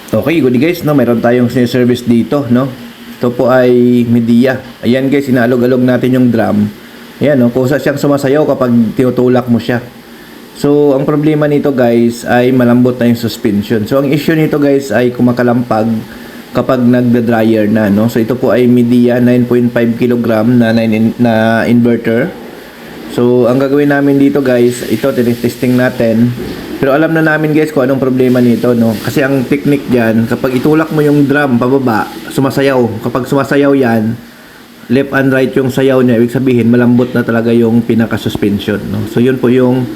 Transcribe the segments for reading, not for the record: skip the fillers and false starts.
Okay, good guys, no, meron tayong service dito, no. Ito po ay media. Ayan guys, inaalog-alog natin yung drum. Ayan, no, kusa siyang sumasayaw kapag tinutulak mo siya. So, ang problema nito guys ay malambot na yung suspension. So, ang issue nito guys ay kumakalampag kapag nagda-dryer na, no. So, ito po ay media 9.5 kg na inverter. So, ang gagawin namin dito guys, ito tinitesting natin. Pero alam na namin guys kung anong problema nito, no? Kasi ang technique diyan, kapag itulak mo yung drum pababa, sumasayaw. Kapag sumasayaw yan, left and right yung sayaw niya, ibig sabihin malambot na talaga yung pinaka-suspension, no? So yun po yung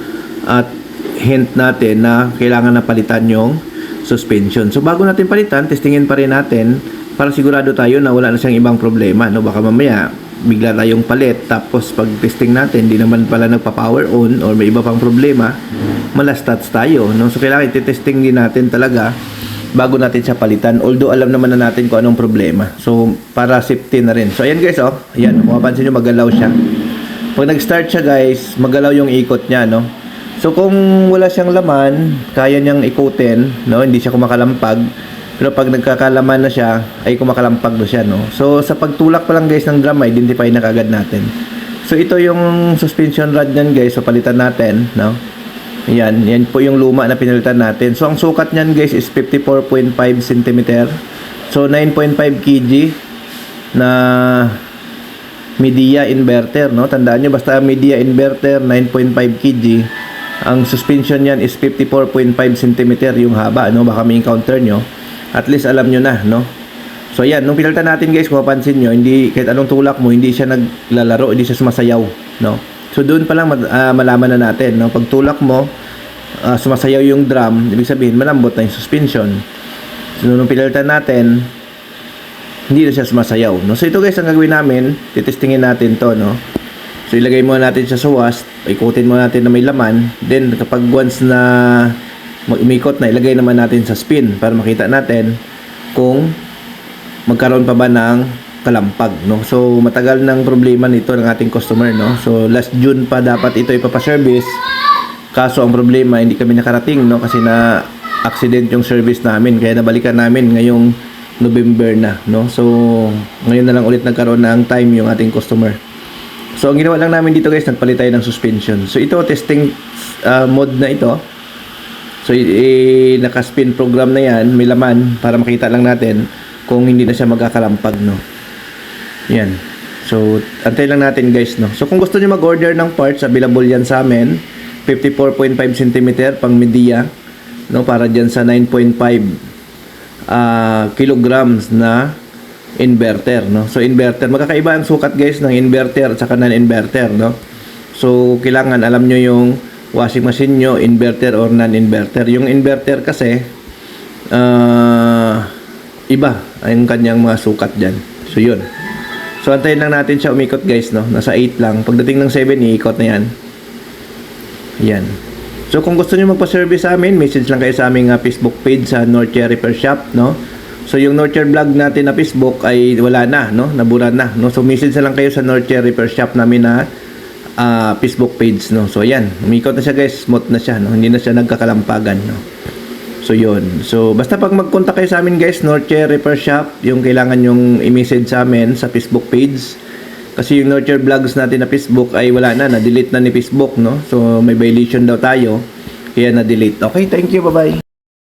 hint natin na kailangan na palitan yung suspension. So bago natin palitan, testingin pa rin natin para sigurado tayo na wala na siyang ibang problema, no? Baka mamaya bigla tayong palit, tapos pag testing natin di naman pala nagpa-power on or may iba pang problema, malastats tayo, no? So kailangan i-testing din natin talaga bago natin siya palitan, although alam naman na natin kung anong problema. So para safety na rin. So ayan guys, oh, ayan, kung mapansin nyo magalaw siya. Pag nag-start siya guys, magalaw yung ikot niya, no? So kung wala siyang laman, kaya niyang ikutin, no? Hindi siya kumakalampag. Pero pag nagkakalaman na siya, ay kumakalampag na siya, no? So, sa pagtulak pa lang guys ng drum, identify na kagad natin. So, ito yung suspension rod niyan guys. So, palitan natin, no? Yan, yan po yung luma na pinalitan natin. So, ang sukat niyan guys is 54.5 cm. So, 9.5 kg na media inverter, no? Tandaan nyo, basta media inverter, 9.5 kg. Ang suspension niyan is 54.5 cm yung haba, no? Baka may encounter nyo. At least alam nyo na, no? So ayan, nung pinalitan natin guys, kung mapansin nyo, hindi, kahit anong tulak mo, hindi siya naglalaro, hindi siya sumasayaw, no? So doon pa lang malaman na natin, no? Pag tulak mo, sumasayaw yung drum, ibig sabihin malambot na yung suspension. So nung pinalitan natin, hindi na siya sumasayaw, no? So ito guys, ang gagawin namin, titestingin natin to, no? So ilagay muna natin siya sa wasp, ikutin muna natin na may laman, then kapag once na umikot na, ilagay naman natin sa spin para makita natin kung magkaroon pa ba ng kalampag, no? So matagal ng problema nito ng ating customer, no? So last June pa dapat ito ipapa-service, kaso ang problema hindi kami nakarating, no? Kasi na accident yung service namin, kaya nabalikan namin ngayong November na, no? So ngayon na lang ulit nagkaroon ng time yung ating customer. So ang ginawa lang namin dito guys, nagpalit tayo ng suspension. So ito testing mode na ito. So, naka-spin program na yan, may laman, para makita lang natin kung hindi na siya magkakalampag, no? Yan. So, antay lang natin guys, no? So, kung gusto nyo mag-order ng parts, available yan sa amin. 54.5 cm pang media, no? Para dyan sa 9.5 kilograms na inverter, no? So, inverter. Magkakaiba ang sukat guys ng inverter at saka non-inverter, no? So, kailangan alam nyo yung washing machine nyo, inverter or non-inverter. Yung inverter kasi iba ang kanyang mga sukat dyan. So yun. So antayin lang natin siya umikot guys, no? Nasa 8 lang. Pagdating ng 7, iikot na yan. Yan. So kung gusto nyo magpa-service sa amin, message lang kayo sa aming Facebook page sa Northshire Repair Shop, no? So yung Northshire vlog natin na Facebook ay wala na, no? Nabura na, no? So message na lang kayo sa Northshire Repair Shop namin na Facebook page, no? So ayan, umikot na siya guys, smooth na siya, no? Hindi na siya nagkakalampagan, no? So yun. So basta pag mag-contact kayo sa amin guys, Northshire Repair Shop, yung kailangan yung i-message sa amin sa Facebook page. Kasi yung Northshire vlogs natin na Facebook ay wala na, na-delete na ni Facebook, no? So may violation daw tayo, kaya na-delete. Okay, thank you, bye-bye.